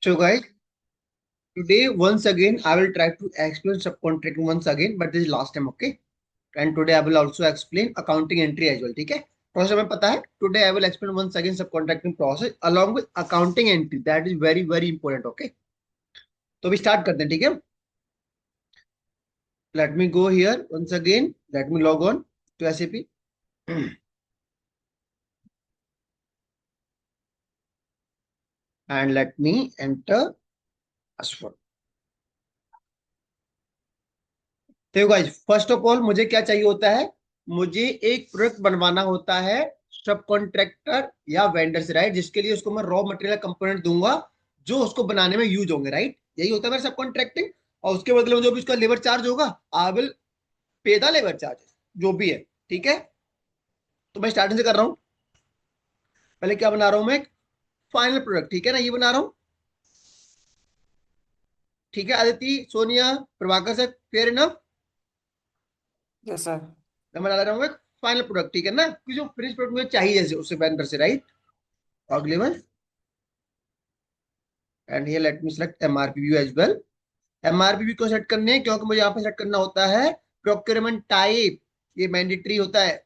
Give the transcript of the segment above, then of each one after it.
So guys, today once again I will try to explain subcontracting once again, but this is last time, okay? And today I will also explain accounting entry as well, ठीक है? Process हमें पता है. Today I will explain once again subcontracting process along with accounting entry. That is very very important, okay? तो अभी start करते हैं, ठीक है? Let me go here once again. Let me log on to SAP. And let me enter password. तो guys first of all मुझे क्या चाहिए होता है. मुझे एक प्रोडक्ट बनवाना होता है सब कॉन्ट्रैक्टर या वेंडर से, राइट, जिसके लिए उसको मैं रॉ मटेरियल कंपोनेंट दूंगा जो उसको बनाने में यूज होंगे, राइट. यही होता है मेरा सब कॉन्ट्रैक्टिंग. और उसके बदले में जो भी उसका लेबर चार्ज होगा I will pay the labour charges जो भी है, ठीक है. तो मैं स्टार्टिंग से कर रहा हूँ. पहले क्या बना रहा हूँ मैं, एक फाइनल प्रोडक्ट, ठीक है ना, ये बना रहा हूँ. ठीक है Aditya, Sonia, Prabhakar sir, fair enough. Yes sir. मैं बना रहा हूँ एक फाइनल प्रोडक्ट, ठीक है ना, कि जो फिनिश प्रोडक्ट मुझे चाहिए जैसे उससे वेंडर से, राइट. अगले one. And here let me select MRP view as well. MRP को सेट करने हैं क्योंकि मुझे यहाँ पे सेट करना होता है प्रोक्योरमेंट टाइप. ये मैंडेटरी होता है.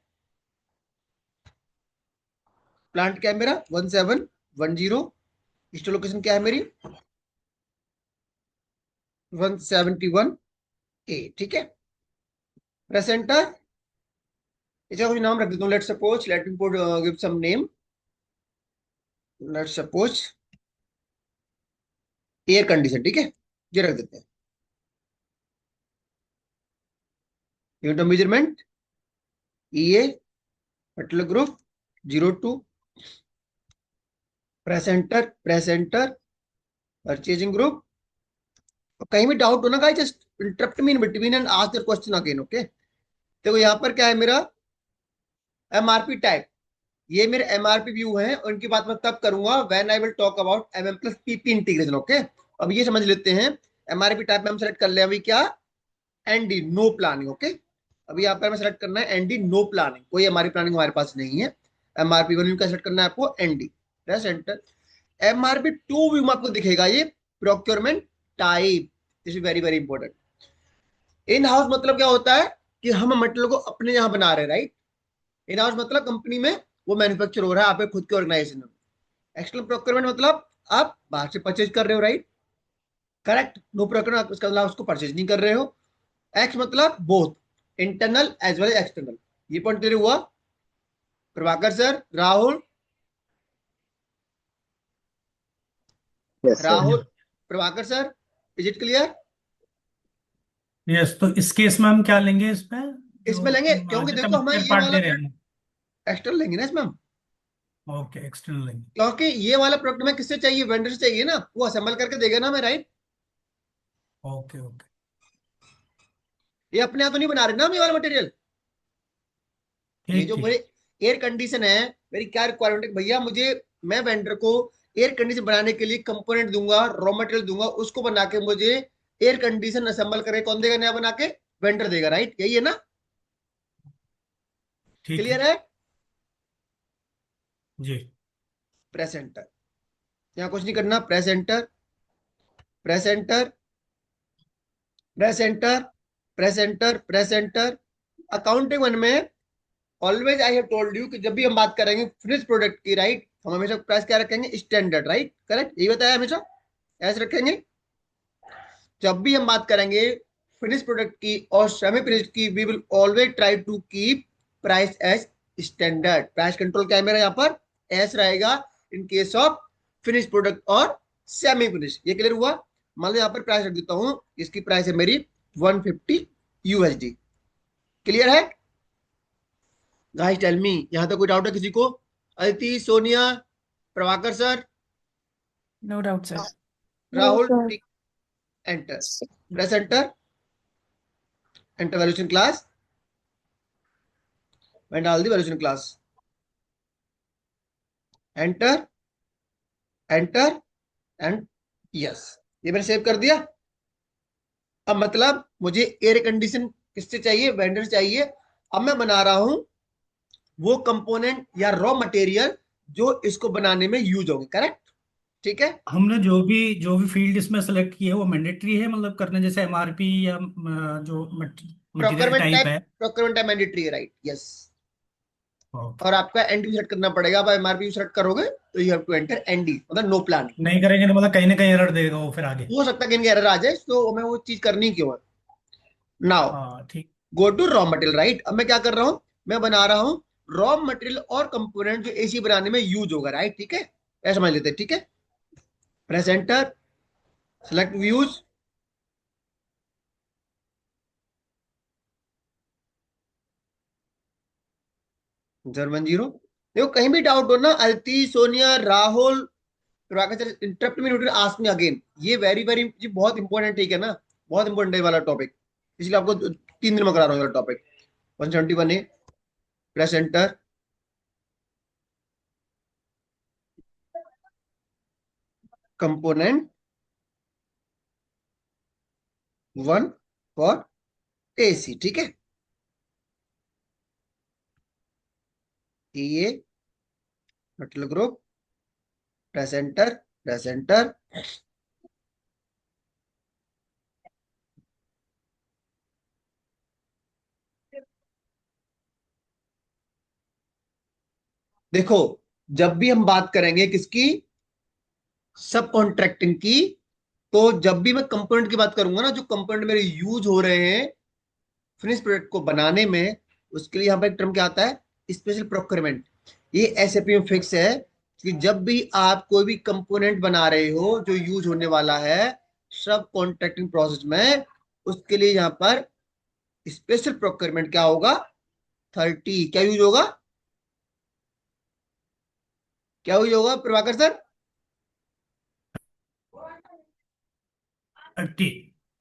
प्लांट क्या है मेरा 1710. स्टोर लोकेशन क्या है मेरी 171A, ठीक है. प्रेसेंटर इसका कुछ नाम रख देता हूँ. Let suppose let me put give some name. Let suppose air condition, ठीक है, ये रख देते हैं. Unit of measurement EA metal group 02. Presenter presenter purchasing group. कहीं भी डाउट हो ना guys, just interrupt me in between and ask your question again, okay. देखो यहाँ पर क्या है मेरा एमआरपी टाइप. ये मेरे एमआरपी व्यू है, उनकी बात मैं तब करूंगा when I will talk about MM plus PP integration, okay. अब ये समझ लेते हैं. एमआरपी टाइप में हम सेलेक्ट कर ले अभी क्या, ND नो प्लानिंग, ओके. अभी यहाँ पर हमें सेलेक्ट करना है ND नो प्लानिंग. कोई हमारी प्लानिंग हमारे पास नहीं है. एमआरपी 1 व्यू का सेलेक्ट करना है आपको ND. Press enter. MRP 2 view में आपको दिखेगा ये procurement type. This is very very important. In house मतलब क्या होता है कि हम मटेरियल को अपने यहाँ बना रहे हैं, राइट. इन हाउस मतलब कंपनी में वो मैन्युफैक्चर हो रहा है आपके खुद के ऑर्गेनाइजेशन में. एक्सटर्नल प्रोक्योरमेंट मतलब आप बाहर से परचेज कर रहे हो, राइट. करेक्ट. नो प्रोक्योरमेंट उसका मतलब उसको परचेज नहीं कर रहे हो. एक्स मतलब both internal as well as external. ये पॉइंट क्लियर हुआ. Prabhakar sir, Rahul, yes sir. Rahul, Prabhakar sir, is it clear. Yes, तो इस केस में हम क्या लेंगे इसमें इसमें लेंगे क्योंकि जो देखो हमें स्पेयर ये पार्ट वाला दे रहे हैं? एक्सटर्नल लेंगे ना इसमें हम. ओके, एक्सटर्नल लेंगे. क्योंकि ये वाला प्रोडक्ट में किससे चाहिए, वेंडर से चाहिए ना, वो असेंबल करके देगा ना हमें, राइट. ओके ओके, ये अपने आप तो नहीं बना रहे ना हम ये वाला मटेरियल. ये ठीक जो ठीक. मेरे एयर कंडीशन है, मेरी क्या रिक्वायरमेंट है भैया, मुझे मैं वेंडर को एयर कंडीशन बनाने के लिए कंपोनेंट दूंगा, रॉ मटेरियल दूंगा, उसको बना के मुझे एयर कंडीशन असेंबल करके कौन देगा नया बना के, वेंडर देगा, राइट. यही है ना, ठीक क्लियर है है. जी. Press enter. यहाँ कुछ नहीं करना. Press enter, press enter, press enter, press enter, press enter. Accounting one में always I have told you कि जब भी हम बात करेंगे फिनिश प्रोडक्ट की, राइट, हम हमेशा प्राइस क्या रखेंगे, स्टैंडर्ड, राइट, करेक्ट, यही बताया हमेशा ऐसे रखेंगे. जब भी हम बात करेंगे फिनिश प्रोडक्ट की और सेमी फिनिश की, we will always try to keep price as standard. Price control क्या है मेरा यहाँ पर, एस रहेगा in case of finish product और सेमी फिनिश. ये क्लियर हुआ. मान लो यहाँ पर प्राइस रख देता हूँ, इसकी प्राइस है मेरी 150 USD. क्लियर है गाइस, टेल मी, यहाँ तक कोई डाउट है किसी को. Aditi, Sonia, Prabhakar sir, no doubt sir. Rahul, enter. Press enter. Enter valuation class. मैं डाल दी valuation class. Enter, enter and yes. ये मैंने सेव कर दिया. अब मतलब मुझे एयर कंडीशन किससे चाहिए, वेंडर चाहिए. अब मैं बना रहा हूं वो कंपोनेंट या रॉ मटेरियल जो इसको बनाने में यूज होंगे, करेक्ट. ठीक है। हमने जो भी फील्ड इसमें सेलेक्ट की है वो मैंडेटरी है, मतलब करने, जैसे एमआरपी या जो मटेरियल टाइप है। प्रोक्योरमेंट टाइप मैंडेटरी है, राइट, यस। ओके। और आपका एनडी सेलेक्ट करना पड़ेगा। आप एमआरपी सेलेक्ट करोगे तो you have to enter ND, मतलब नो प्लान। नहीं करेंगे तो मतलब कहीं ना कहीं एरर देगा वो फिर आगे। हो सकता है कि इनके एरर आ जाए, तो हमें वो चीज करनी क्यों है। नाउ हाँ ठीक। Go to raw material, right. अब मैं क्या कर रहा हूं, मैं बना रहा हूं रॉ मटेरियल और कंपोनेंट जो एसी बनाने में यूज होगा, राइट, ठीक है। ऐसा समझ लेते हैं, ठीक है। Press enter, select views, German zero. देखो कहीं भी डाउट हो ना, अल्ती, Sonia, Rahul, interrupt me, ask me again. ये वेरी वेरी बहुत इंपॉर्टेंट, ठीक है ना, बहुत इंपॉर्टेंट है वाला टॉपिक। इसलिए आपको 3 दिन में करा रहा हूँ वाला topic. 171 A, press enter, component 1 for AC, ठीक है। ये material group, press enter, press enter. देखो जब भी हम बात करेंगे किसकी, सब कॉन्ट्रैक्टिंग की, तो जब भी मैं कंपोनेंट की बात करूंगा ना, जो कंपोनेंट मेरे यूज हो रहे हैं फिनिश प्रोडक्ट को बनाने में, उसके लिए यहाँ पर एक टर्म क्या आता है, स्पेशल प्रोक्योरमेंट। ये एसएपी में फिक्स है कि जब भी आप कोई भी कंपोनेंट बना रहे हो जो यूज होने वाला है सब कॉन्ट्रैक्टिंग प्रोसेस में, उसके लिए यहाँ पर स्पेशल प्रोक्योरमेंट क्या होगा, 30 क्या यूज होगा, क्या यूज होगा प्रभाकर सर, 30।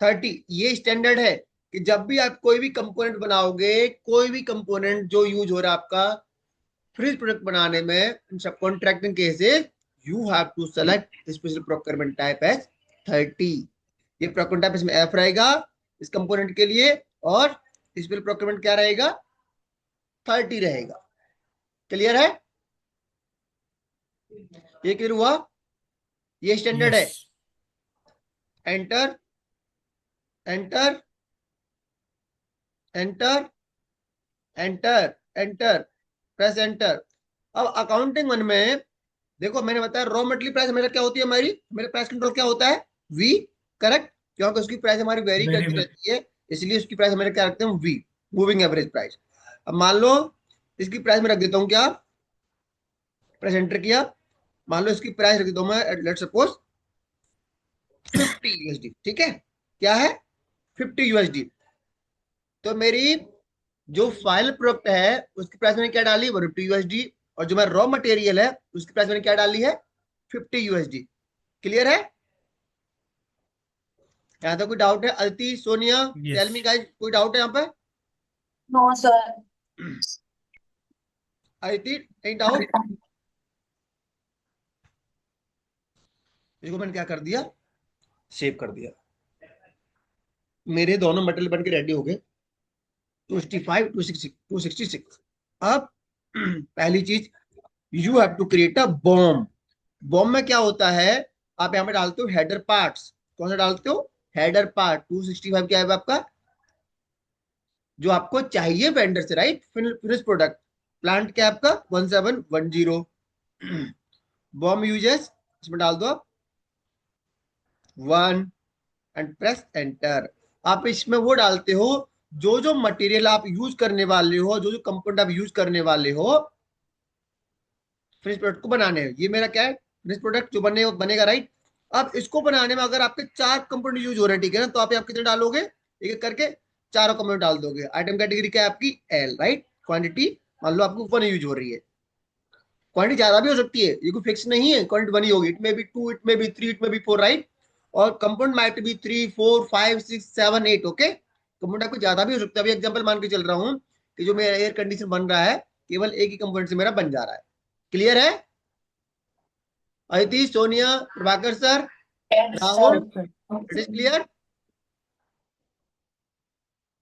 30। ये स्टैंडर्ड है कि जब भी आप कोई भी कंपोनेंट बनाओगे, कोई भी कंपोनेंट जो यूज हो रहा है आपका फिनिश प्रोडक्ट बनाने में, subcontracting cases, you have to select special procurement type as 30। ये प्रोक्योरमेंट टाइप इसमें एफ रहेगा इस कंपोनेंट के लिए, और स्पेशल प्रोक्योरमेंट क्या रहेगा, 30 रहेगा। क्लियर है, ये क्लियर हुआ, ये स्टैंडर्ड यस। है। Enter, enter, enter, enter, enter, press enter. अब अकाउंटिंग वन में देखो मैंने बताया रॉ मटेरियल प्राइस हमेशा क्या होती है, हमारी मेरे प्राइस कंट्रोल क्या होता है, वी, करेक्ट। क्योंकि उसकी प्राइस हमारी वेरी करती वेरिएबल। रहती है, इसलिए उसकी प्राइस हमें क्या रखते हैं, वी, मूविंग एवरेज प्राइस। अब मान लो इसकी प्राइस में रख देता हूँ क्या, प्राइस एंटर किया, मान लो इसकी प्राइस रख देता हूँ मैं, लेट सपोज 50 USD, ठीक है। क्या है, 50 USD। तो मेरी जो फाइनल प्रोडक्ट है उसकी प्राइस मैंने क्या डाली, 150 USD। और जो मेरा रॉ मटेरियल है उसकी प्राइस मैंने क्या डाली है, 50 USD। क्लियर है, यहाँ तक कोई डाउट है, अल्ती, Sonia, tell yes. Me guys, कोई डाउट है यहाँ पे, No, sir. अल्ती नहीं डाउट। इसको मैंने क्या कर दिया, सेव कर दिया। मेरे दोनों मटेरियल बन के रेडी हो गए, 265, 266। अब पहली चीज, you have to create a BOM. BOM में क्या होता है, आप यहाँ पे डालते हो हेडर पार्ट्स। कौन सा डालते हो, हेडर पार्ट। 265 क्या है आपका, जो आपको चाहिए वेंडर से, राइट, फिनिश प्रोडक्ट। प्लांट क्या है आपका, 1710। बॉम्ब यूजेस इसमें डाल दो आप 1 एंड प्रेस एंटर। आप इसमें वो डालते हो जो जो मटेरियल आप यूज करने वाले हो, जो जो कंपोनेंट आप यूज करने वाले हो फिनिश प्रोडक्ट को बनाने हैं। ये मेरा क्या है, फिनिश प्रोडक्ट जो बनेगा, राइट। अब इसको बनाने में अगर आपके 4 कंपोनेंट यूज हो रहे हैं, ठीक है ना, तो आप कितने डालोगे, एक एक करके चारों कंपोनेंट डाल दोगे। आइटम कैटेगरी क्या है आपकी, एल, राइट। क्वांटिटी मान लो आपको 1 यूज हो रही है, क्वांटिटी ज्यादा भी हो सकती है, ये कोई फिक्स नहीं है, क्वांटिटी 1 ही होगी, it may be 2, it may be 3, it may be 4, right. और compound might be 3, 4, 5, 6, 7, 8, okay. Compound आपको ज्यादा भी हो सकता है। अभी एग्जांपल मान के चल रहा हूं कि जो मेरा एयर कंडीशन बन रहा है केवल एक ही कंपोनेंट से मेरा बन जा रहा है। क्लियर है, Aditi, Sonia, Prabhakar sir, Yes, Rahul, sir. It is clear,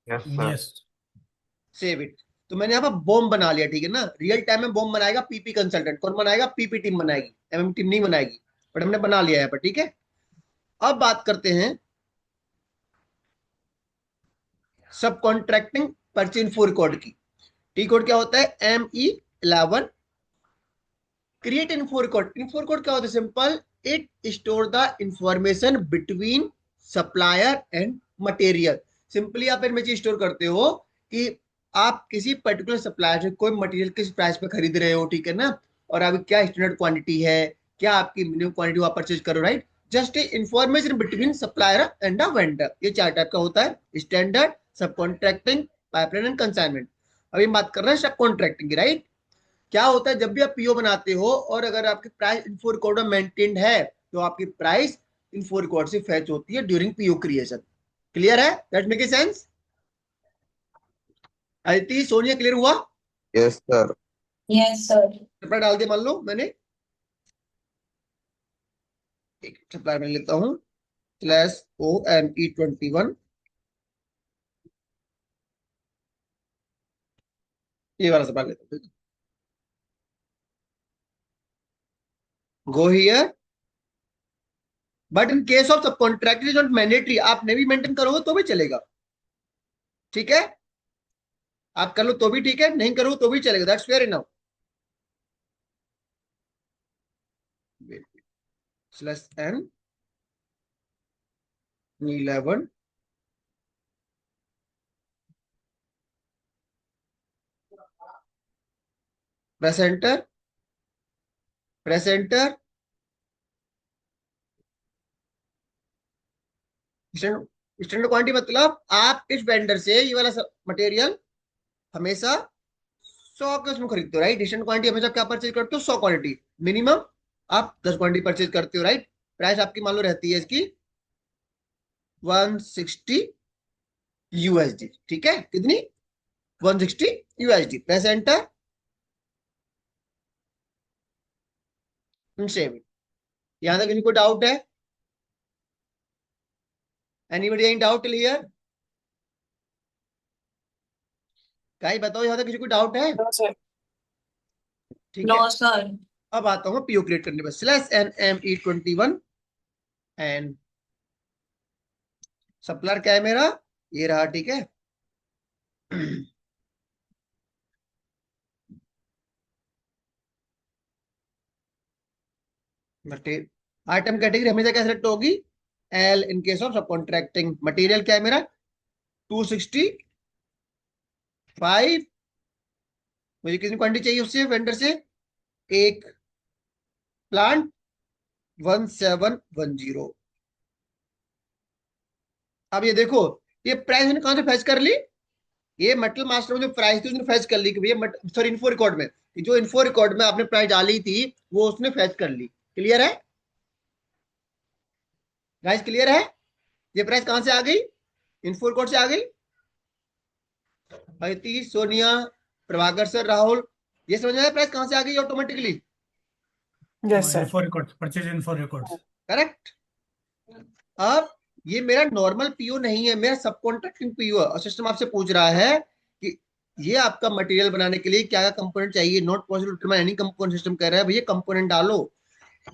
Yes, sir. Yes. Save it. तो मैंने यहाँ पर बॉम्ब बना लिया, ठीक है ना। रियल टाइम में बॉम्ब बनाएगा पीपी कंसल्टेंट, कौन बनाएगा, पीपी टीम बनाएगी, एमएम टीम नहीं बनाएगी। बट हमने बना लिया है यहाँ पर, ठीक है। अब बात करते हैं सब कॉन्ट्रैक्टिंग परचेज इन्फो रिकॉर्ड की। टी कोड क्या होता है? ME11 create info record. Info record क्या होता है? Simple, it store the information between supplier and material. Simply आप इनमें चीज स्टोर करते हो कि आप किसी पर्टिकुलर सप्लायर से कोई मटेरियल किस प्राइस पे खरीद रहे हो, ठीक है ना, और अभी क्या स्टैंडर्ड क्वांटिटी है, क्या आपकी मिनिमम क्वांटिटी आप परचेज करो, right. Just information between supplier and the vendor. ये चार टाइप का होता है: स्टैंडर्ड, सब कॉन्ट्रैक्टिंग, पाइपलाइन एंड कंसाइनमेंट। अभी बात कर रहे हैं सब कॉन्ट्रैक्टिंग की, राइट। क्या होता है, जब भी आप पीओ बनाते हो और अगर आपकी प्राइस इन्फो रिकॉर्ड में मेंटेन्ड है तो आपकी प्राइस इन्फो रिकॉर्ड से फैच होती है ड्यूरिंग पीओ क्रिएशन। क्लियर है? That make sense? Aditi, Sonia, clear हुआ? Yes, sir. Yes, sir. Supply डाल दिया, मान लो मैंने एक सप्लाई में लेता हूँ /OME21, ये वाला सप्लाई लेता हूँ। Go here, but in case of सब कॉन्ट्रैक्ट इज नॉट मैंडेटरी। आप नहीं भी मेंटेन करोगे तो भी चलेगा, ठीक है। आप कर लो तो भी ठीक है, नहीं करो तो भी चलेगा, that's fair enough. /N 11 presenter, presenter standard quantity, मतलब आप इस वेंडर से ये वाला मटेरियल हमेशा 100 के उसमें खरीदते हो, राइट। स्टैंडर्ड क्वांटिटी हमेशा क्या परचेज करते हो? 100 क्वांटिटी। मिनिमम आप 10 क्वांटिटी परचेज करते हो, राइट। प्राइस आपकी मान लो रहती है इसकी 160 USD, ठीक है। कितनी? 160 USD। प्रेसेंटर सेम। यहां तक किसी को डाउट है? Anybody any doubt clear? Guys बताओ, यहां तक किसी को डाउट है? No, sir. ठीक है। No, sir. अब आता हूँ पीओ क्रिएट करने पर। /NME21 एंड सप्लायर क्या है मेरा? ये रहा, ठीक है। आइटम कैटेगरी हमेशा क्या सेलेक्ट होगी? L इन केस ऑफ सब कॉन्ट्रैक्टिंग। मटेरियल क्या है मेरा? 265। मुझे कितनी क्वांटिटी चाहिए उससे, वेंडर से? एक प्लांट 1710। अब ये देखो, ये प्राइस मैंने कहां से फैच कर ली? ये मेटल मास्टर में जो प्राइस थी उसने फैच कर ली कि भैया, सॉरी, इन्फो रिकॉर्ड में, जो इन्फो रिकॉर्ड में आपने प्राइस डाली थी वो उसने फैच कर ली। क्लियर है गाइस? क्लियर है? ये प्राइस कहां से आ गई? इन्फो रिकॉर्ड से आ गई। अदिति, सोनिया, प्रभाकर सर, राहुल, ये समझ में आया प्राइस कहां से आ गई automatically? Yes, sir. Info records, purchase info records. Correct. अब ये मेरा नॉर्मल पीओ नहीं है, मेरा सब कॉन्ट्रैक्टिंग पीओ है, और सिस्टम आपसे पूछ रहा है कि ये आपका मटेरियल बनाने के लिए क्या क्या कंपोनेंट चाहिए। Not possible to determine any component. System कह रहा है भैया कंपोनेंट डालो,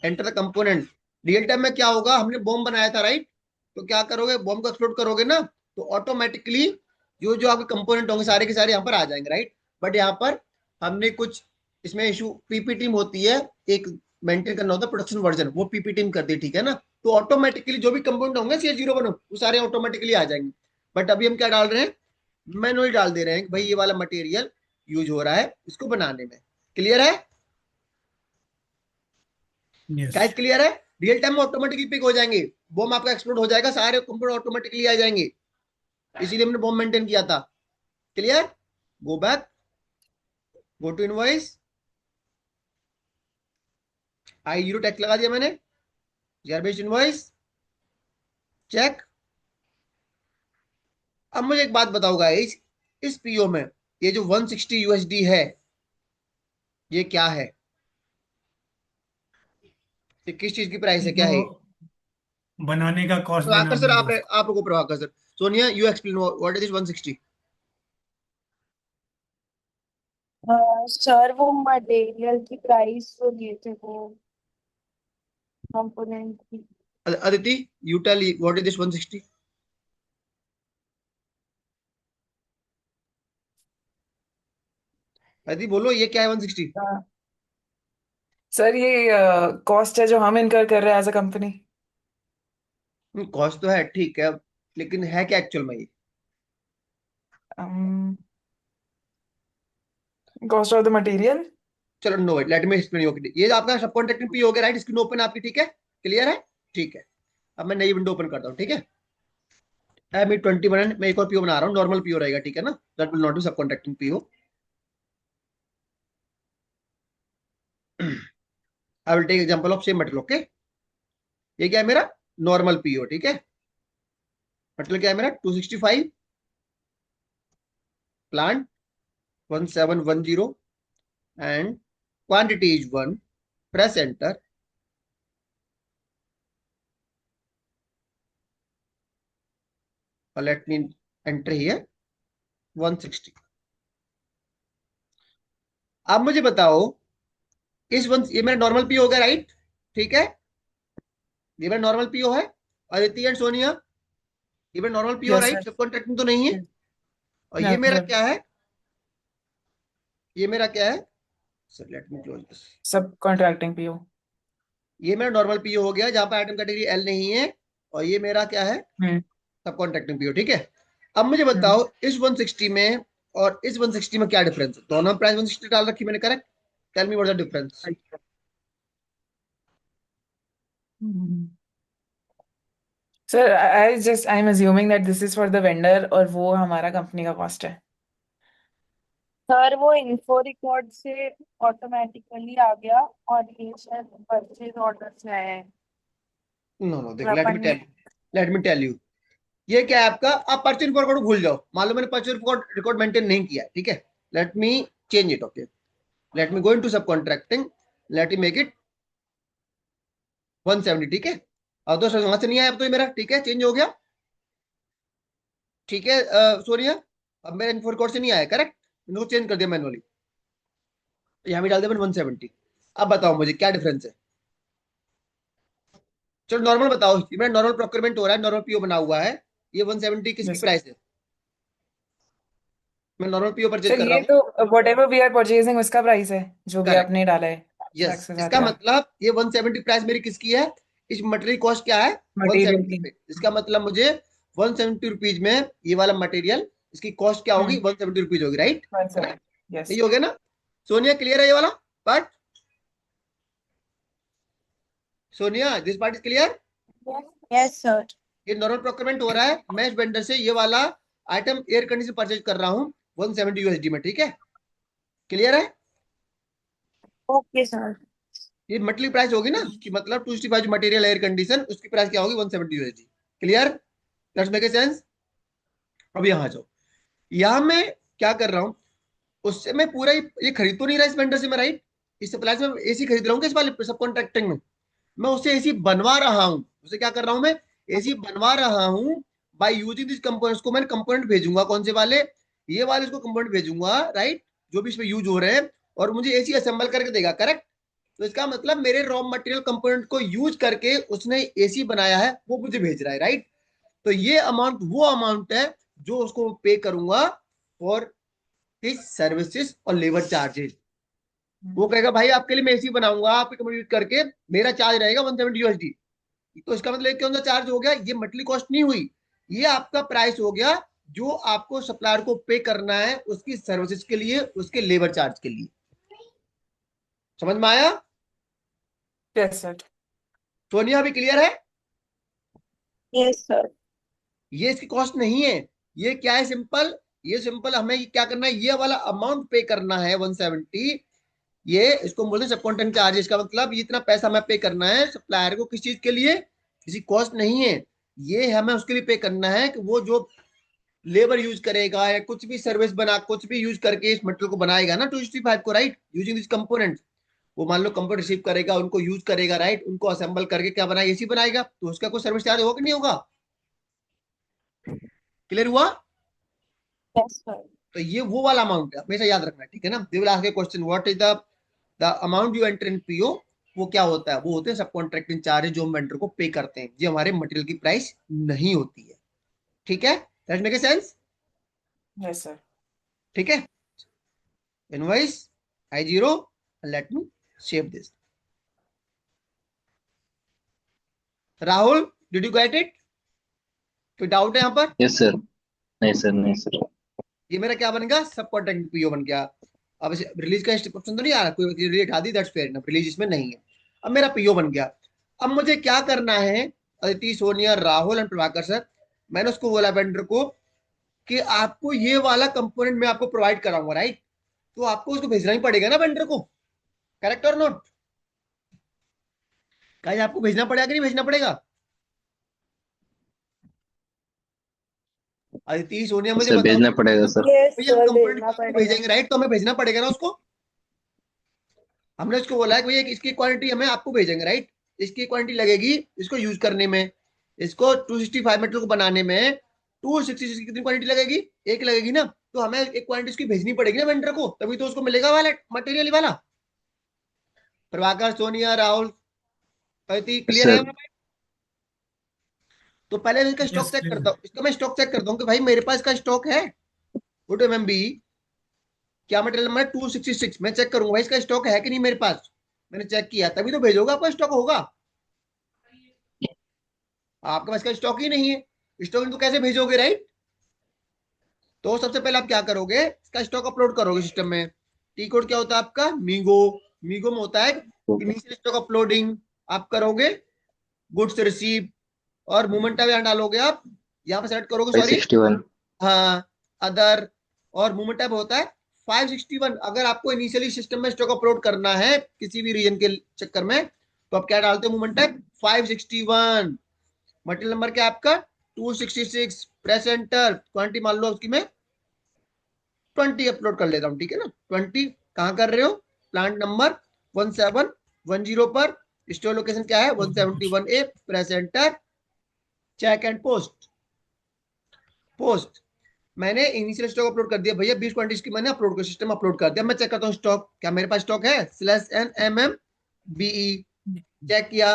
enter the component. Real time में क्या होगा, हमने बॉम्ब बनाया था, राइट। तो क्या करोगे, बॉम्ब को एक्सप्लोड करोगे ना, तो ऑटोमेटिकली जो जो आपके कंपोनेंट होंगे सारे के सारे यहाँ पर आ जाएंगे, राइट। बट यहाँ पर हमने कुछ इसमें इशू, पीपी टीम होती है एक, मेंटेन करना होता है प्रोडक्शन वर्जन, वो पीपी टीम कर दी, ठीक है ना। तो ऑटोमेटिकली जो भी कंपोनेंट होंगे CH01 वो सारे ऑटोमेटिकली आ जाएंगे। बट अभी हम क्या डाल रहे हैं, मैनुअली डाल दे रहे हैं कि भाई ये वाला मटेरियल यूज हो रहा है इसको बनाने में। क्लियर है यस। गाइस? क्लियर है? रियल टाइम में ऑटोमेटिकली पिक हो जाएंगे, बॉम्ब आपका एक्सप्लोड हो जाएगा, सारे कंपोनेंट ऑटोमेटिकली आ जाएंगे, इसीलिए हमने बॉम्ब मेंटेन किया था। Clear? Go back, go to invoice, I0 tax लगा दिया मैंने, जीआर बेस्ड इनवॉइस, चेक। अब मुझे एक बात बताओ गाइस, इस पीओ में ये जो 160 USD है, ये क्या है? ये किस चीज की प्राइस है, क्या है? जो बनाने का कॉस्ट प्रभाकर बनाने सर, का उसका। आप लोगों, Prabhakar sir, Sonia, you explain what is this 160। Sir वो मटेरियल की प्राइस जो दिए थे वो component. Aditi, you tell what is this 160? Aditi बोलो ये क्या है 160? सर ये कॉस्ट है जो हम इनकर कर रहे हैं एज अ कंपनी. कॉस्ट तो है ठीक है, लेकिन है क्या एक्चुअल में ये? Cost of the material. चलो no wait, let me explain you. ये आपका सब कॉन्ट्रैक्टिंग पी हो गया राइट? स्क्रीन ओपन आपकी, ठीक है, क्लियर है? ठीक है, अब मैं नई विंडो ओपन करता हूँ, ठीक है. मैं 21 मैं एक और पीओ बना रहा हूँ, नॉर्मल पीओ रहेगा, ठीक है ना? That will not be subcontracting PO. I will take example of same material. Okay, ये क्या है मेरा? नॉर्मल पीओ, ठीक है. मटेरियल क्या है मेरा? 265, plant 1710 and quantity is 1. Press enter. Let me enter here 160. अब मुझे बताओ, इस वन ये मेरा नॉर्मल पीओ हो गया राइट? ठीक है, ये मेरा नॉर्मल पीओ है. अदिति एंड सोनिया, ये मेरा normal PO yes right? Sir. सब कॉन्ट्रैक्टिंग तो नहीं है? और ये नो मेरा सर. क्या है? ये मेरा क्या है? Sir let me close this. सब कॉन्ट्रैक्टिंग पीओ. ये मेरा नॉर्मल पीओ हो गया जहां पर आइटम कैटेगरी एल नहीं है. और ये मेरा क्या है? हम्म. सब कॉन्ट्रैक्टिंग पीओ, ठीक है. अब मुझे बताओ इस 160 में और इस 160 में क्या डिफरेंस है? दोनों प्राइस 160 डाल रखी मैंने, correct? Tell me what the difference. Sir I am assuming that this is for the vendor और वो हमारा कंपनी का कॉस्ट है. सर वो इन्फो रिकॉर्ड से ऑटोमेटिकली आ गया और ये शायद परचेज ऑर्डर से आया है. नो नो, देख, और लेट मी अपन ने टेल यू. ये क्या है आपका? आप परचेज रिकॉर्ड को भूल जाओ, मान लो मैंने परचेज रिकॉर्ड मेंटेन नहीं किया, ठीक है. Let me change it. Okay, let me go into सब contracting. Let me make it 170, ठीक है. अब तो वहां से नहीं आया अब तो ये मेरा, ठीक है, चेंज हो गया, ठीक है. सोनिया, अब मेरा इन्फो रिकॉर्ड से नहीं आया, करेक्ट? इनको चेंज कर दिया मैनुअली, यहाँ भी डाल दिया मैंने 170. अब बताओ मुझे क्या डिफरेंस है? चलो नॉर्मल बताओ, ये मेरा नॉर्मल प्रोक्योरमेंट हो रहा है, नॉर्मल पीओ बना हुआ है. ये 170 किसकी यस प्राइस है? मैं नॉर्मल पीओ परचेज सर. कर रहा ये हूँ. तो whatever we are purchasing उसका प्राइस है जो भी करेक्ट, आपने डाला है यस. टैक्स के साथ इसका या मतलब ये 170 प्राइस मेरी किसकी है? इस मटेरियल कॉस्ट क्या है? मटेरियल 170 की. पे. इसका मतलब मुझे 170 रुपीज में ये वाला मटेरियल, इसकी कॉस्ट क्या होगी? 170 रुपीज होगी, राइट? सर. यस. यही हो गया ना? सोनिया क्लियर है ये वाला part? Sonia, this part is clear? Yes sir. ये नॉर्मल प्रोक्योरमेंट हो रहा है, मैं इस वेंडर से ये वाला आइटम एयर कंडीशन परचेज कर रहा हूँ 170 यूएसडी में, ठीक है. क्लियर है? Okay sir. ये मटेरियल प्राइस होगी ना कि मतलब 265 मटेरियल एयर कंडीशन, उसकी प्राइस क्या होगी? 170 USD. Clear? Let's make sense. अब यहाँ आ जाओ. यहाँ मैं क्या कर रहा हूँ? उससे मैं पूरा ये खरीद तो नहीं रहा इस वेंडर से मैं, राइट? इस सप्लाई से मैं एसी खरीद रहा हूँ, किस वाले सब कॉन्ट्रैक्टिंग में मैं उससे एसी बनवा रहा हूँ. उसे क्या कर रहा हूँ मैं? एसी बनवा रहा हूँ. बाय यूजिंग दिस कंपोनेंट्स को मैं कंपोनेंट भेजूंगा, कौन से वाले? ये वाले इसको कंपोनेंट भेजूंगा, राइट, जो भी इसमें यूज हो रहे हैं, और मुझे एसी असेंबल करके देगा, करेक्ट? तो इसका मतलब मेरे रॉ मटेरियल कंपोनेंट को यूज करके उसने एसी बनाया है, वो मुझे भेज रहा है, राइट? तो ये अमाउंट वो अमाउंट है जो उसको पे करूंगा फॉर हिज सर्विसेज और लेबर चार्जेस. वो कहेगा भाई आपके लिए मैं एसी बनाऊंगा, आप कंप्लीट करके मेरा चार्ज रहेगा 170 यूएसडी. तो इसका मतलब कौन सा चार्ज हो गया? ये मटेरियल कॉस्ट नहीं हुई, ये आपका प्राइस हो गया जो आपको सप्लायर को पे करना है उसकी सर्विसेज के लिए, उसके लेबर चार्ज के लिए. समझ में आया? Yes sir. सोनिया अभी क्लियर है? Yes sir. ये इसकी कॉस्ट नहीं है. ये क्या है? सिंपल. ये सिंपल हमें क्या करना है? ये वाला अमाउंट पे करना है 170. ये इसको बोलते हैं सब कॉन्टेंट चार्जेस. का मतलब ये इतना पैसा हमें पे करना है सप्लायर को, किस चीज के लिए? किसी कॉस्ट नहीं है. ये हमें उसके लिए पे करना है कि वो जो लेबर यूज करेगा या कुछ भी सर्विस बना, कुछ भी यूज करके इस मटेरियल को बनाएगा ना 265 को, राइट, यूजिंग दिस कंपोनेंट. वो मान लो कंपोनेंट रिसीव करेगा, उनको यूज करेगा, राइट, उनको असेंबल करके क्या बनाएगा? एसी बनाएगा. तो उसका कोई सर्विस चार्ज होगा कि नहीं होगा? क्लियर हुआ? Yes sir. तो ये वो वाला अमाउंट है, हमेशा याद रखना है, ठीक है ना? They will ask A question, what is the amount you enter in PO वो क्या होता है, वो होते हैं सब कॉन्ट्रैक्टिंग चार्ज जो हम वेंडर को पे करते हैं, ये हमारे मटेरियल की प्राइस नहीं होती है। ठीक है, that make sense? Yes, sir. ठीक है, invoice I0, let me save this. Rahul, did you get it? कोई डाउट है यहाँ पर? Yes sir. नहीं सर, नहीं सर। ये मेरा क्या बन गया, सब कॉन्ट्रैक्ट पीओ बन गया। अब इसे रिलीज का ऑप्शन तो नहीं आ रहा, कोई रिलीज हटा दी, दैट्स फेयर इनफ, रिलीज इसमें नहीं है। अब मेरा पीओ बन गया। अब मुझे क्या करना है, अदिति, सोनिया, राहुल एंड प्रभाकर सर, मैंने उसको बोला वेंडर को कि आपको ये वाला कंपोनेंट मैं आपको प्रोवाइड कराऊंगा, राइट? तो आपको उसको भेजना ही पड़ेगा ना वेंडर को, करेक्ट और नोट? कहीं आपको भेजना पड़ेगा कि नहीं भेजना पड़ेगा? अदिति, सोनिया, मुझे सर बताओ। भेजना पड़ेगा सर। यस भैया हम सर, कंपोनेंट भेजना आपको पड़ेगा। भेजेंगे, राइट? तो हमें भेजना पड़ेगा ना उसको। हमने उसको बोला है कि भैया इसकी क्वांटिटी हमें आपको भेजेंगे, राइट? इसकी क्वांटिटी लगेगी इसको यूज करने में, इसको 265 मीटर को बनाने में 266 कितनी क्वांटिटी लगेगी? एक लगेगी ना। तो हमें एक क्वांटिटी उसकी भेजनी पड़ेगी ना वेंडर को, तभी तो उसको मिलेगा वाला मटेरियल वाला। प्रभाकर, सोनिया, राहुल, अदिति, यस क्लियर है? सर। तो पहले मैं इसका स्टॉक यस चेक क्लियर। करता हूँ, इसका मैं स्टॉक चेक करता हूँ कि भाई मेरे पास इसका स्टॉक है। गुड एमएमबी, क्या मटेरियल नंबर 266, मैं चेक करूंगा भाई इसका स्टॉक है कि नहीं मेरे पास। मैंने चेक किया तभी तो भेजोगे, आपका स्टॉक होगा। आपके पास का स्टॉक ही नहीं है, स्टॉक तो कैसे भेजोगे, राइट? तो सबसे पहले आप क्या करोगे, इसका स्टॉक अपलोड करोगे सिस्टम में। टी कोड क्या होता है आपका? मीगो। मीगो में होता है इनिशियल स्टॉक अपलोडिंग। आप करोगे गुड्स रिसीव, और मोमेंट टाइम यहाँ डालोगे आप, यहाँ पे सेलेक्ट करोगे, सॉरी, 561। हाँ, अदर, और मूवमेंट टाइप होता है 561। अगर आपको इनिशियली सिस्टम में स्टॉक अपलोड करना है किसी भी रीजन के चक्कर में, तो आप क्या डालते हो, मूवमेंट टाइप 561। मटेरियल नंबर क्या है आपका? 266। प्रेस एंटर, क्वांटिटी मान लो उसकी मैं 20 अपलोड कर लेता हूँ, ठीक है ना? 20 कहाँ कर रहे हो? प्लांट नंबर 1710 पर। स्टोर लोकेशन क्या है? 171A। Press enter, check and post. Post, मैंने इनिशियल स्टॉक अपलोड कर दिया भैया, 20 क्वांटिटीज की मैंने अपलोड कर, सिस्टम अपलोड कर दिया। मैं चेक करता हूँ स्टॉक, क्या मेरे पास स्टॉक है? /NMMBE, चेक किया।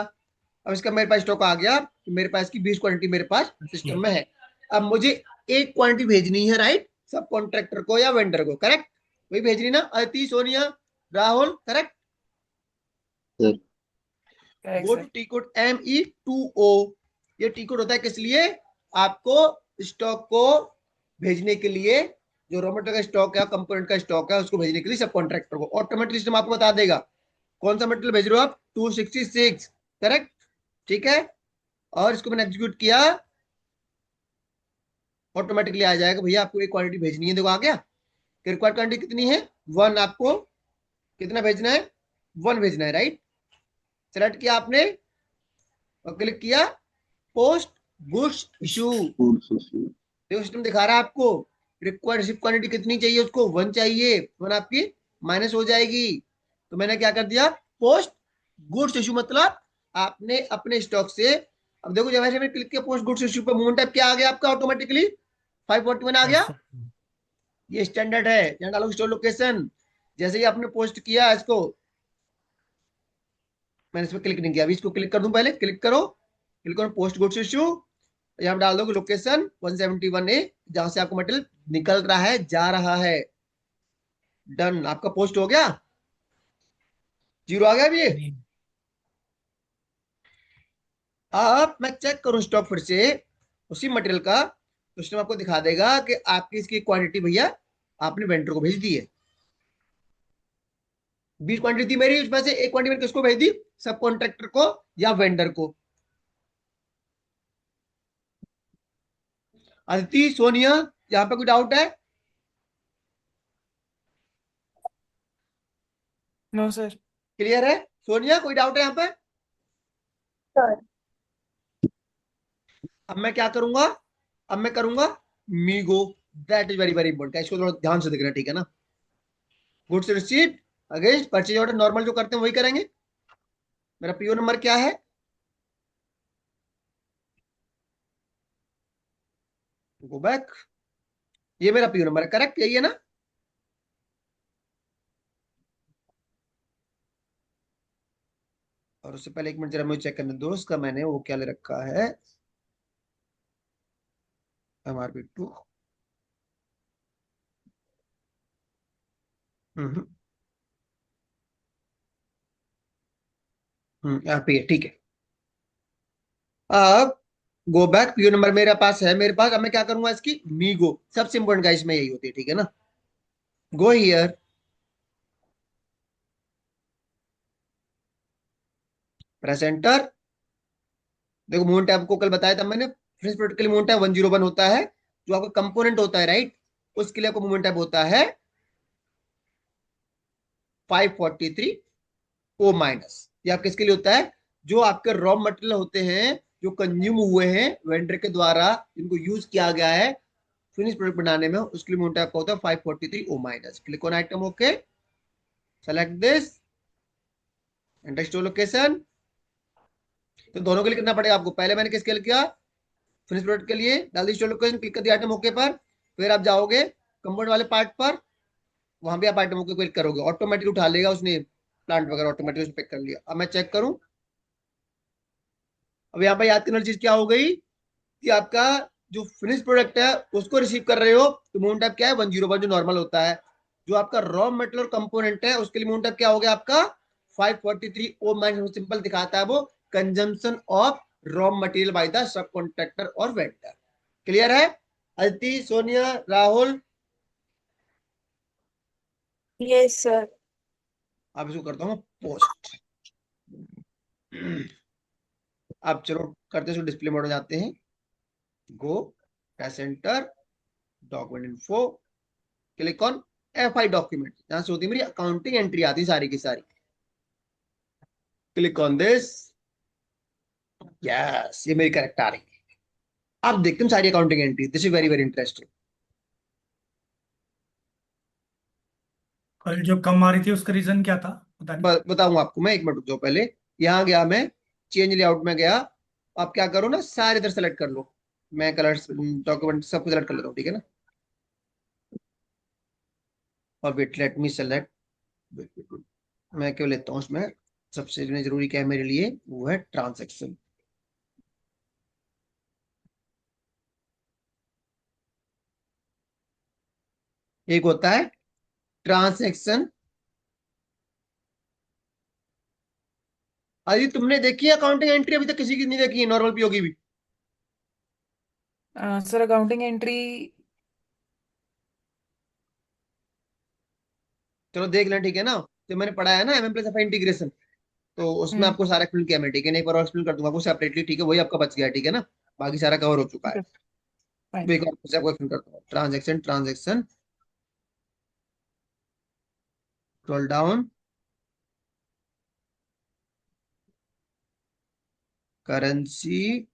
अब इसका मेरे पास स्टॉक आ गया, तो मेरे पास की 20 क्वांटिटी मेरे पास सिस्टम में है। अब मुझे एक क्वांटिटी भेजनी है, राइट? सब कॉन्ट्रैक्टर को या वेंडर को, करेक्ट? वही भेजनी ना, Aditi, Sonia, Rahul, correct? Sir. Correct, go sir. To T code MEETO। ये टी कोड होता है किस लिए? आपको स्टॉक को भेजने के लिए, जो रॉ मटेरियल का स्टॉक है, कंपोनेंट का स्टॉक है, उसको भेजने के लिए सब कॉन्ट्रैक्टर को ऑटोमेटिक सिस्टम आपको बता देगा कौन सा मटेरियल भेज रहे हो आप, 266, करेक्ट? ठीक है, और इसको मैंने एग्जीक्यूट किया, ऑटोमेटिकली आ जाएगा भैया आपको एक क्वांटिटी भेजनी है, देखो आ गया। रिक्वायर्ड क्वांटिटी कितनी है? 1। आपको कितना भेजना है? 1 भेजना है, राइट? सेलेक्ट किया आपने और क्लिक किया पोस्ट गुड्स इशू। देखो सिस्टम दिखा रहा है आपको रिक्वायर्ड रिसीव क्वांटिटी कितनी चाहिए, उसको 1 चाहिए, 1 आपकी माइनस हो जाएगी। तो मैंने क्या कर दिया, पोस्ट गुड्स इशू, मतलब आपने अपने स्टॉक से, अब देखो जब मैंने क्लिक किया पोस्ट गुड्स इशू पे, मूवमेंट टाइप क्या आ गया आपका? ऑटोमेटिकली 541 आ गया। ये स्टैंडर्ड है, यहाँ डालो स्टोर लोकेशन। जैसे ही आपने पोस्ट किया इसको, मैंने इस पर क्लिक नहीं किया, अभी इसको क्लिक कर दूं, पहले क्लिक करो पोस्ट गुड्स इशू, यहाँ डाल दो लोकेशन 171A, जहां से आपको मटेरियल निकल रहा है, जा रहा है। डन, आपका पोस्ट हो गया, 0 आ गया अभी ये। अब मैं चेक करूं स्टॉक फिर से उसी मटेरियल का, तो सिस्टम आपको दिखा देगा कि आपकी इसकी क्वांटिटी भैया आपने वेंडर को भेज दी है। 20 क्वांटिटी थी मेरी, उसमें से एक क्वांटिटी मैंने किसको भेज दी? सब कॉन्ट्रैक्टर को या वेंडर को। अदिति, सोनिया, यहाँ पे कोई डाउट है? No, sir. क्लियर है? सोनिया, कोई डाउट है यहाँ पे? सर, अब मैं क्या करूंगा, अब मैं करूंगा MeeGo. That is very very important, इसको थोड़ा ध्यान से देखना, ठीक है ना? Goods receipt against purchase order, normal जो करते हैं वही करेंगे। मेरा पीओ नंबर क्या है? गो बैक, ये मेरा पीओ नंबर है, करेक्ट? यही है ना? और उससे पहले 1 मिनट जरा मुझे चेक करने दो उसका मैंने वो क्या ले रखा है, MRP2। यहाँ पे ठीक है। अब गो बैक, पीओ नंबर मेरे पास है, मेरे पास। अब मैं क्या करूंगा, इसकी मीगो सबसे इंपॉर्टेंट गाइस में यही होती है, ठीक है ना। Go here, press enter. देखो मूवमेंट टैब को कल बताया था मैंने, फिनिश प्रोडक्ट के लिए मूवमेंट टैब 101 होता है, जो आपका कंपोनेंट होता है राइट, उसके लिए आपको मूवमेंट टैब होता है 543 ओ माइनस। ये आपके इसके लिए होता है, जो आपके रॉ मटेरियल होते हैं जो कंज्यूम हुए हैं वेंडर के द्वारा, जिनको यूज किया गया है फिनिश प्रोडक्ट बनाने में, उसके लिए मूवमेंट टैब का होता है 543 O minus. Click on item, okay, select this, enter store location. तो दोनों के लिए करना पड़ेगा आपको। पहले मैंने किसके लिए किया, फिनिश प्रोडक्ट के लिए डाल दी स्टोर लोकेशन, क्लिक कर दिया आइटम ओके पर। फिर आप जाओगे कंपोनेंट वाले पार्ट पर, वहां भी आप आइटम ओके क्लिक करोगे, ऑटोमेटिक उठा लेगा उसने, प्लांट वगैरह ऑटोमेटिक उसने पिक कर लिया। अब मैं चेक करूं, अब यहाँ पर याद करने वाली चीज क्या हो गई कि आपका जो फिनिश प्रोडक्ट है उसको रिसीव कर रहे हो तो मूवमेंट टाइप क्या है 101, जो नॉर्मल होता है। जो आपका रॉ मटेरियल कंपोनेंट है उसके लिए मूवमेंट टाइप क्या हो गया आपका 543 ओ माइनस, सिंपल दिखाता है वो, consumption of raw material by the subcontractor और वेंडर। क्लियर है अदिति, सोनिया, राहुल? Yes sir. अब इसको करता हूँ पोस्ट। अब चलो करते हैं, डिस्प्ले मोड में जाते हैं, go, press enter, document info, click on FI document, जहां से होती है मेरी अकाउंटिंग एंट्री आती है सारी की सारी। क्लिक ऑन दिस, यस, ये मेरी करेक्ट आ रही है। आप देखते हैं सारी accounting entry, this is very very interesting. कल जो कम आ रही थी उसका रीजन क्या था, पता नहीं। बताऊंगा आपको मैं, 1 मिनट रुक जाओ पहले। यहाँ गया मैं, चेंज लेआउट में गया। आप क्या करो ना, सारे इधर सेलेक्ट कर लो, मैं कलर्स डॉक्यूमेंट सबको सेलेक्ट कर लेता हूँ, ठीक है ना। और वेट, लेट मी सेलेक्ट, मैं क्यों लेता हूँ उसमें, सबसे जरूरी क्या है मेरे लिए, वो है ट्रांजेक्शन। एक होता है ट्रांजैक्शन। अभी तुमने देखी है अकाउंटिंग एंट्री? अभी तक किसी की नहीं देखी है, नॉर्मल पीओ की भी? सर अकाउंटिंग एंट्री चलो देख लें, ठीक है ना। जो मैंने पढ़ा है ना MM+FI इंटीग्रेशन, तो उसमें आपको सारा एक्सप्लेन किया मैं, ठीक है ना। एक बार और एक्सप्लेन कर दूंगा आपको सेपरेटली, ठीक है, वही आपका बच गया, ठीक है ना। बाकी सारा कवर हो चुका है। तो फाइन। एक और से आपको एक्सप्लेन करता हूँ, transaction, transaction, scroll down, currency,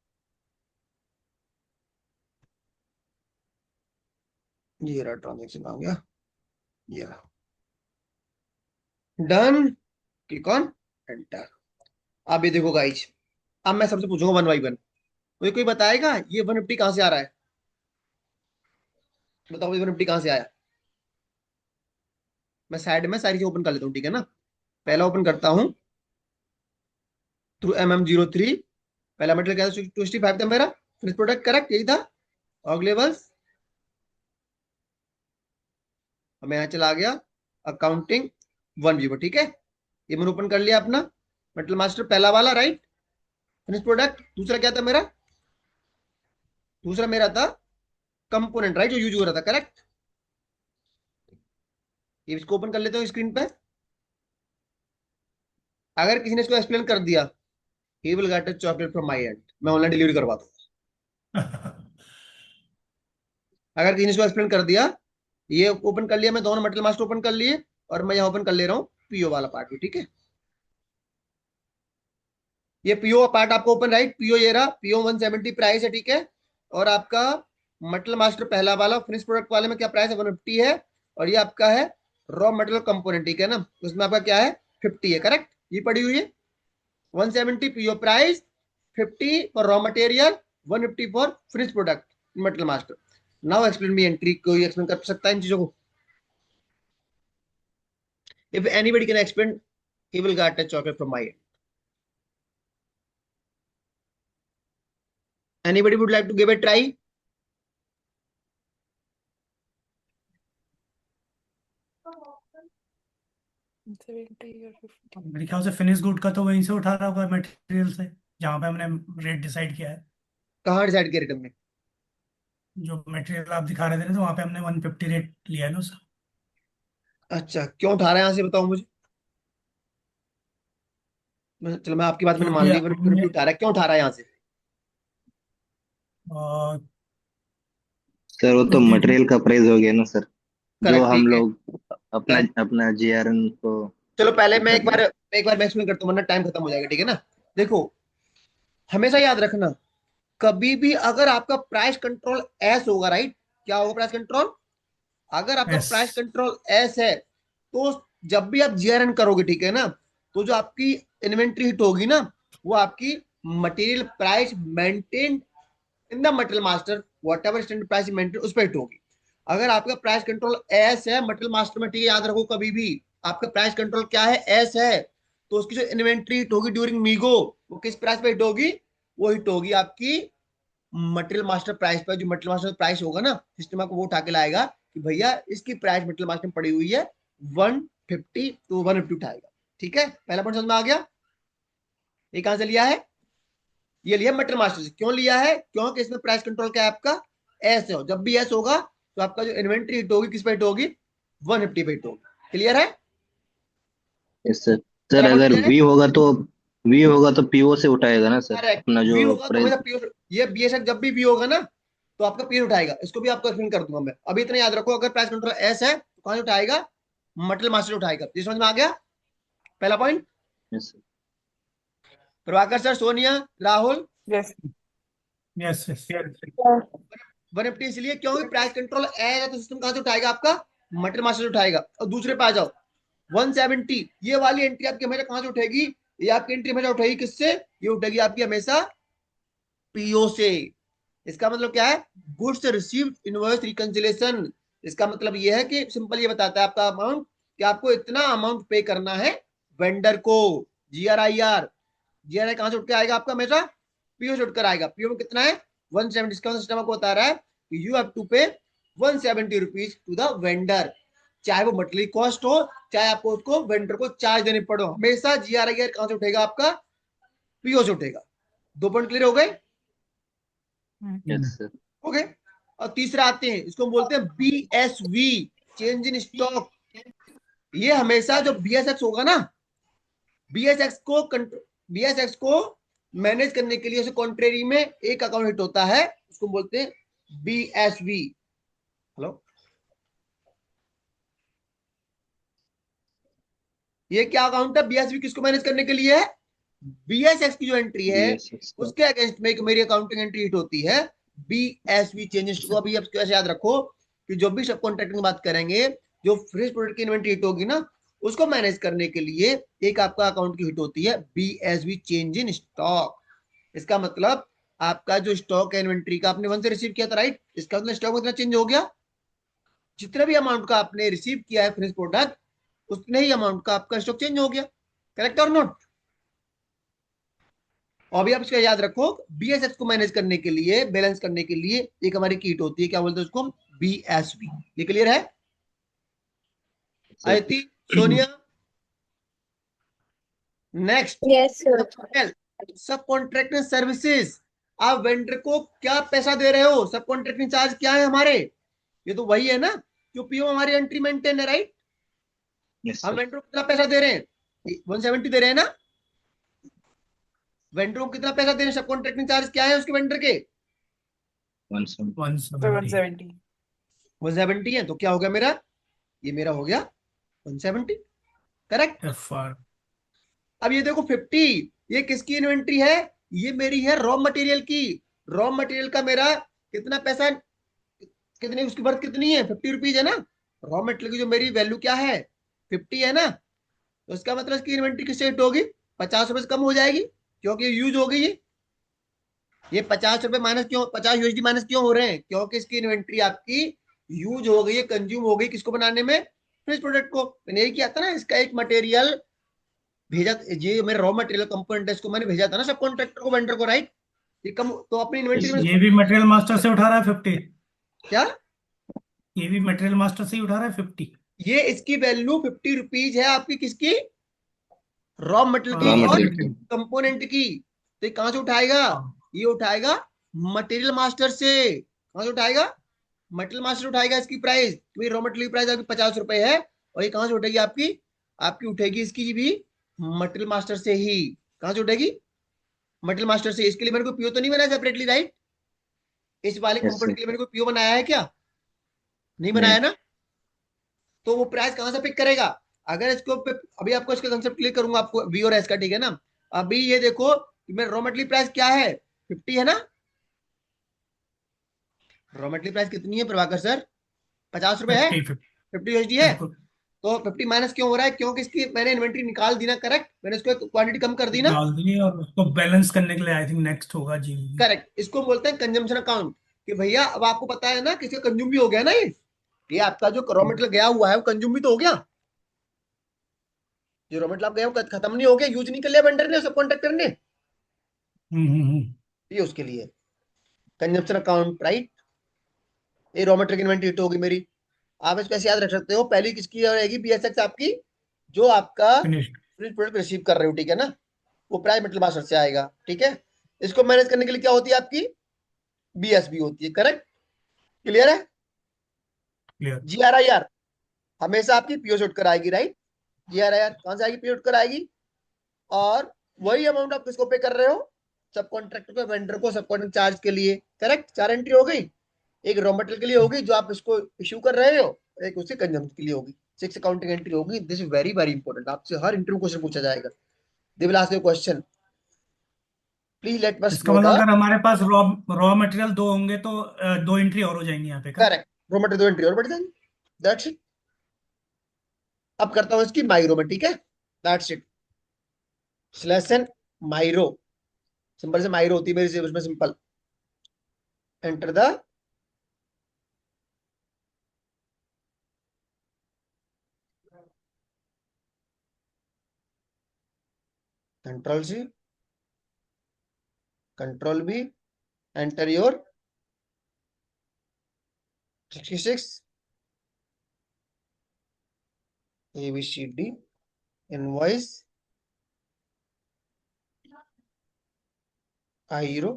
ये रहा ट्रांजेक्शन आ गया, ये रहा, डन, क्लिक ऑन एंटर। अब ये देखो गाइज, अब मैं सबसे पूछूंगा 1 बाई 1। मुझे कोई बताएगा ये 150 कहाँ से आ रहा है? बताओ, ये 150 कहाँ से आया? मैं साइड में सारी चीज ओपन कर लेता हूँ, ठीक है ना। पहला ओपन करता हूँ थ्रू MM03, पहला मटेरियल क्या था, 265 था मेरा, फिनिश प्रोडक्ट करेक्ट यही था, ऑग लेवल्स। अब मैं यहाँ चला गया अकाउंटिंग 1 ठीक है, ये मैंने ओपन कर लिया अपना मेटल मास्टर पहला वाला राइट, फिनिश प्रोडक्ट। दूसरा क्या था मेरा, दूसरा मेरा था कंपोनेंट राइट, जो यूज हो रहा था करेक्ट। ये इसको ओपन कर लेते हो स्क्रीन पे। अगर किसी ने इसको एक्सप्लेन कर दिया, he will get a chocolate from my and, मैं ऑनलाइन डिलीवरी करवा दूंगा। अगर किसी ने इसको एक्सप्लेन कर दिया, ये ओपन कर लिया मैं, दोनों मेटल मास्टर ओपन कर लिए, और मैं यहाँ ओपन कर ले रहा हूँ पीओ वाला पार्ट भी, ठीक है। ये पीओ पार्ट आपको ओपन राइट, पीओ ये रहा, पीओ 170 प्राइस है, ठीक है। और आपका मेटल मास्टर पहला वाला फिनिश प्रोडक्ट वाले में क्या प्राइस है, 150 है। और ये आपका है रॉ मटेरियल कंपोनेंट, ठीक है ना, उसमें आपका क्या है 50 है करेक्ट, ये पड़ी हुई है 170 PO price, 50 for raw material, 150 for finish product metal master. Now explain me entry, कोई एक्सप्लेन कर सकता है इन चीजों को? If anybody can explain, he will get a chocolate from my and. Anybody would like to give a try? मेरे ख्याल से finish good का तो वहीं से उठा रहा होगा, मटेरियल से, जहाँ पे हमने रेट डिसाइड किया है। कहाँ डिसाइड किया रेट हमने? जो मटेरियल आप दिखा रहे थे ना, तो वहाँ पे हमने 150 रेट लिया है ना उसका। अच्छा, क्यों उठा रहा है यहाँ से, बताओ मुझे। चलो, मैं आपकी बात मैंने मान क्योंकि ली, 150 हमने उठा रहा है, क्यों उठा रहा है यहाँ से? सर वो तो क्योंकि मटेरियल का प्राइस हो गया ना सर, जो करेक्ट, हम ठीक है। लोग अपना करेक्ट। अपना जीआरएन को चलो पहले वो मैं कर रहे एक बार मैं एक्सप्लेन करता हूँ, वरना टाइम खत्म हो जाएगा, ठीक है ना। देखो, हमेशा याद रखना, कभी भी अगर आपका प्राइस कंट्रोल एस होगा, राइट, क्या होगा प्राइस कंट्रोल? अगर आपका एस। प्राइस कंट्रोल एस है, तो जब भी आप जीआरएन करोगे, ठीक है ना, तो जो आपकी इन्वेंट्री हिट होगी ना, वो आपकी material price maintain in the material master, what ever standard price maintain, उस पर हिट होगी। अगर आपका प्राइस कंट्रोल एस है मटेरियल मास्टर में, ठीक है, याद रखो, कभी भी आपका प्राइस कंट्रोल क्या है, एस है, तो उसकी जो इन्वेंट्री हिट होगी ड्यूरिंग मीगो, वो किस प्राइस पे हिट होगी? वो हिट होगी आपकी मटेरियल मास्टर प्राइस पर। जो मटेरियल मास्टर प्राइस होगा ना, सिस्टम आपको वो उठा के लाएगा कि भैया इसकी प्राइस मटेरियल मास्टर में पड़ी हुई है 150, तो 150 उठाएगा। ठीक है, पहला पॉइंट समझ में आ गया? ये कहां से लिया है? ये लिया मटेरियल मास्टर से। क्यों लिया है? क्योंकि इसमें प्राइस कंट्रोल क्या है आपका, एस है। जब भी एस होगा तो आपका जो इन्वेंट्री हिट होगी किस पे हिट होगी? 150 पे हिट होगी। क्लियर है? हैं सर। सर पहला पॉइंट अगर क्लियर है? वी होगा तो पीओ से उठाएगा ना सर, करेक्ट। अपना वी जो होगा तो प्राइस। हमेशा पी, ये बीएसएफ जब भी वी होगा ना, तो आपका पी उठाएगा। इसको भी आपको एक्सप्लेन कर दूंगा मैं, अभी इतना याद रखो, अगर प्राइस कंट्रोल एस है तो कौन उठाएगा? मटेरियल मास्टर उठाएगा। ये समझ में आ गया पहला point? Yes Prabhakar sir, Sonia, Rahul, Yes. Yes yes. 150 इसलिए क्योंकि प्राइस कंट्रोल एस है, तो सिस्टम कहां से उठाएगा? आपका मटेरियल मास्टर उठाएगा। और दूसरे पे आ जाओ, 170, ये वाली एंट्री आपकी हमेशा कहां से उठेगी? ये आपकी एंट्री हमेशा उठेगी किससे? ये उठेगी आपकी हमेशा पीओ से। इसका मतलब क्या है? Goods received invoice reconciliation. इसका मतलब ये है कि सिंपल ये बताता है आपका अमाउंट, कि आपको इतना अमाउंट पे करना है वेंडर को। जीआरआईआर, जीआरआई कहां से उठ के आएगा आपका? हमेशा पीओ से उठकर आएगा। पीओ में कितना है? 170। इसका सिस्टम आपको बता रहा है कि यू हैव टू पे 170 रुपीज टू द वेंडर, चाहे वो मटेरियल कॉस्ट हो, चाहे आपको उसको वेंडर को चार्ज देने पड़ो, हमेशा जीआरआईआर कहां से उठेगा? आपका पीओ से उठेगा। दो पॉइंट क्लियर हो गए? Yes sir. हो गए। और तीसरा आते हैं, इसको हम बोलते हैं बीएसवी, चेंज इन स्टॉक। ये हमेशा जो बीएसएक्स होगा ना, बीएसएक्स को मैनेज करने के लिए कॉन्ट्रेरी में एक अकाउंट हिट होता है, उसको बोलते हैं बीएसवी। हेलो, ये क्या अकाउंट है? बीएसवी किसको मैनेज करने के लिए है? बीएसएक्स की जो एंट्री है बीएसएक्स का। उसके अगेंस्ट में एक मेरी अकाउंटिंग एंट्री हिट होती है, बीएसवी चेंजेस को। अभी आप कैसे याद रखो कि जो भी सब कॉन्ट्रैक्टिंग की बात करेंगे, जो फ्रेश प्रोडक्ट की इन्वेंट्री हिट होगी ना, उसको मैनेज करने के लिए एक आपका अकाउंट की हिट होती है, बीएसवी चेंज इन स्टॉक। इसका मतलब आपका जो स्टॉक है इन्वेंट्री का, आपने 1 से रिसीव किया था, राइट, इसका मतलब स्टॉक में चेंज हो गया। जितना भी अमाउंट का आपने रिसीव किया है फ्रेश प्रोडक्ट, उतने ही अमाउंट का आपका स्टॉक चेंज हो गया। करेक्ट और नॉट? और भी आप इसका याद रखो, बीएसएफ को मैनेज करने के लिए, बैलेंस करने के लिए एक हमारी कीट होती है, क्या बोलते हैं उसको? बीएसवी। ये क्लियर है? सर आयती, सोनिया, नेक्स्ट। Yes, sir. सब कॉन्ट्रैक्टिंग सर्विसेज। आप वेंडर को क्या पैसा दे रहे हो? सब कॉन्ट्रैक्टिंग चार्ज क्या है हमारे? ये तो वही है ना जो पीओ हमारी एंट्री मेंटेन है, राइट। यस हम सर। वेंडर को कितना पैसा दे रहे हैं? 170 दे रहे हैं ना। वेंडर को कितना पैसा दे रहे हैं? सब कॉन्ट्रैक्टिंग चार्ज क्या है उसके वेंडर के? 170। 170। 170 है, तो क्या हो गया मेरा? ये मेरा हो गया 170। करेक्ट। एफआर। अब ये देखो 50, ये किसकी इन्वेंट्री है? ये मेरी है रॉ मटेरियल की। रॉ मटेरियल का मेरा कितना पैसा, कितनी उसकी वर्थ कितनी है? 50 रुपीज है ना। रॉ मटेरियल की जो मेरी वैल्यू क्या है? 50 है ना। तो इसका मतलब इसकी इन्वेंट्री किससे हिट होगी? 50 रुपए से कम हो जाएगी, क्योंकि यूज हो गई। ये 50 रुपए माइनस क्यों, 50 यूएसडी माइनस क्यों हो रहे हैं? क्योंकि इसकी इन्वेंट्री आपकी यूज हो गई है, कंज्यूम हो गई। किसको बनाने में? फिनिश प्रोडक्ट को। मैंने यही किया था ना, इसका एक मटेरियल भेजा, ये मेरा रॉ मटेरियल कंपोनेंट है, इसको मैंने भेजा था ना सब कॉन्ट्रैक्टर को, वेंडर को, राइट। ये कम, तो अपनी इन्वेंटरी में ये भी मटेरियल मास्टर से उठा रहा है 50। क्या, ये भी मटेरियल मास्टर से ही उठा रहा है 50। ये इसकी वैल्यू 50 रुपीज है आपकी, किसकी, रॉ मटेरियल रॉ की और मटेरियल मटेरियल कंपोनेंट की। तो ये कहां से उठाएगा, ये उठाएगा मटेरियल मास्टर से। कहां से उठाएगा, मटेरियल मास्टर उठाएगा इसकी प्राइस, भाई रॉ मटेरियल की प्राइस आपकी 50 रुपए है, और ये कहां से उठेगी आपकी, आपकी उठेगी इसकी भी मटेरियल मास्टर से ही। कहां से उठेगी, मटेरियल मास्टर से। इसके लिए मैंने कोई पीओ तो नहीं बनाया सेपरेटली, राइट। इस वाले यस कंपोनेंट सर। के लिए मैंने कोई पीओ बनाया है क्या, नहीं नहीं। बनाया ना। तो वो प्राइस कहां से पिक करेगा, अगर इसको अभी आपको इसका कंसेप्ट क्लियर करूंगा आपको बी और एस का, ठीक है ना। अभी ये देखो कि मेरा रॉ मटेरियल प्राइस क्या है, 50 है ना। रॉ मटेरियल प्राइस कितनी है प्रभाकर सर, 50 रुपए है, 50 50 यूएसडी है। बिल्कुल तो 50 माइनस क्यों हो रहा है, क्योंकि इसकी मैंने इन्वेंटरी निकाल दी ना, करेक्ट, मैंने इसको क्वांटिटी कम कर दी ना। डाल दिए, और उसको बैलेंस करने के लिए आई थिंक नेक्स्ट होगा जी। करेक्ट, इसको बोलते हैं कंजम्पशन अकाउंट, कि भैया अब आपको पता है ना किसी कंज्यूम भी हो गया ना, ये आपका जो रॉ मटेरियल गया हुआ है वो कंज्यूम भी तो हो गया। जो रॉ मटेरियल आप गया वो खत्म नहीं हो गया, यूज नहीं कर लिया वेंडर ने, सब कॉन्ट्रैक्टर ने, ये उसके लिए कंजम्पशन अकाउंट, राइट। ये रॉ मटेरियल की इन्वेंटरी हिट होगी मेरी। आप इसको ऐसे याद रख सकते हो, पहली किसकी रहेगी, बीएसएक्स आपकी, जो आपका फिनिश्ड। फिनिश प्रोडक्ट रिसीव कर रहे हो, ठीक है ना, वो प्राइस मटेरियल मास्टर से आएगा, ठीक है। इसको मैनेज करने के लिए क्या होती है आपकी, बीएसबी होती है, करेक्ट, क्लियर है। क्लियर। जीआरआईआर हमेशा आपकी पीओ से उठकर आएगी, राइट। जीआरआईआर कहां से आएगी, पीओ उठकर आएगी, और वही अमाउंट आप किसको पे कर रहे हो, सब कॉन्ट्रैक्टर को, वेंडर को, सब कॉन्ट्रैक्ट चार्ज के लिए, करेक्ट। 4 एंट्री हो गई, एक रॉ मटेरियल के लिए होगी जो आप इसको इश्यू कर रहे हो, एक उसके कंजम्पशन के लिए होगी, 6 अकाउंटिंग एंट्री होगी। This is very very important, आपसे हर इंटरव्यू क्वेश्चन पूछा जाएगा, they will ask you question, please let us इसका नो मतलब द, अगर हमारे पास रॉ रॉ मटेरियल 2 होंगे तो 2 एंट्री और हो जाएंगी यहाँ पे का। करेक्ट, रॉ मटेरियल 2 एंट्री और बढ़ जाएंगे, दैट्स इट। अब करता हूं इसकी माइरो में, ठीक है, दैट्स इट। स्लेशन माइरो, सिंपल से माइरो होती है मेरी, उसमें simple enter the control C, control B, enter your 66 ABCD invoice आईरो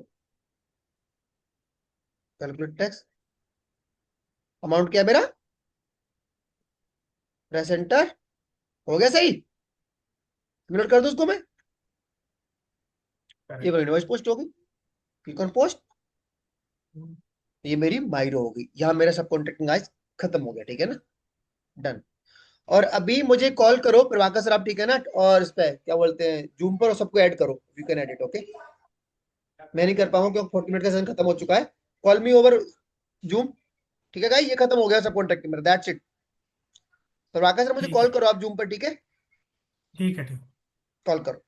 कैलकुलेट टैक्स, अमाउंट क्या है मेरा, प्रेस एंटर, हो गया सही, मिनट कर दो उसको मैं, ये मेरी इनवॉइस पोस्ट होगी, क्लिक ऑन पोस्ट, ये मेरी माइरो होगी, यहाँ मेरा सब कॉन्ट्रैक्टिंग आज खत्म हो गया, ठीक है ना, डन। और अभी मुझे कॉल करो प्रभाकर सर आप, ठीक है ना, और इस पे क्या बोलते हैं जूम पर, और सबको ऐड करो, यू कैन एडिट, ओके। मैं नहीं कर पाऊंगा क्योंकि 40 मिनट का सेशन खत्म हो चुका है, कॉल मी ओवर जूम, ठीक है गाइस, ये खत्म हो गया सब कॉन्ट्रैक्ट मेरा, दैट्स इट। प्रभाकर सर मुझे ठीक कॉल है करो आप जूम पर, ठीक है, ठीक है ठीक। कॉल करो।